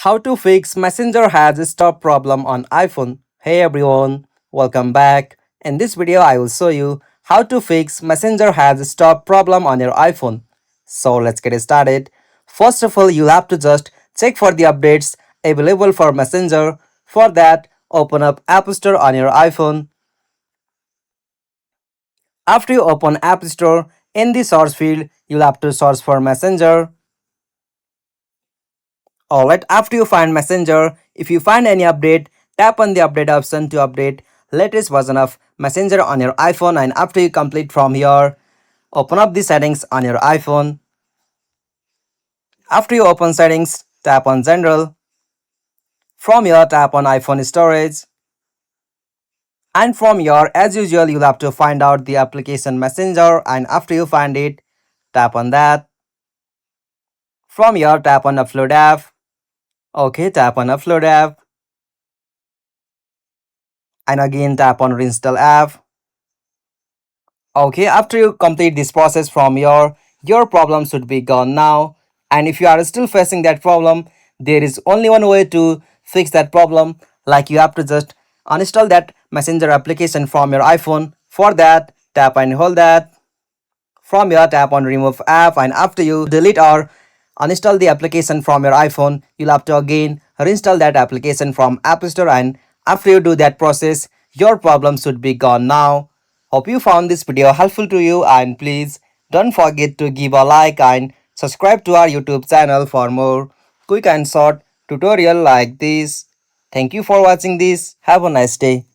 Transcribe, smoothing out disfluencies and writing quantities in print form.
How to fix Messenger has a stop problem on iPhone. Hey everyone, welcome back. In this video, I will show you how to fix Messenger has a stop problem on your iPhone. So let's get started. First of all, you'll have to just check for the updates available for Messenger. For that, open up App Store on your iPhone. After you open App Store, in the search field, you'll have to search for Messenger. Alright, after you find Messenger, if you find any update, tap on the update option to update latest version of Messenger on your iPhone, and after you complete from here, open up the settings on your iPhone. After you open settings, tap on general. From here, tap on iPhone storage. And from here, as usual, you'll have to find out the application Messenger, and after you find it, tap on that. From here, tap on upload app. Okay, tap on upload app. And again, tap on reinstall app. Okay, after you complete this process from your problem should be gone now. And if you are still facing that problem, there is only one way to fix that problem. Like you have to just uninstall that Messenger application from your iPhone. For that, tap and hold that. From here, tap on remove app, and after you delete or uninstall the application from your iPhone, you'll have to again reinstall that application from App Store, and after you do that process, your problem should be gone now. Hope you found this video helpful to you, and please don't forget to give a like and subscribe to our YouTube channel for more quick and short tutorial like this. Thank you for watching this. Have a nice day.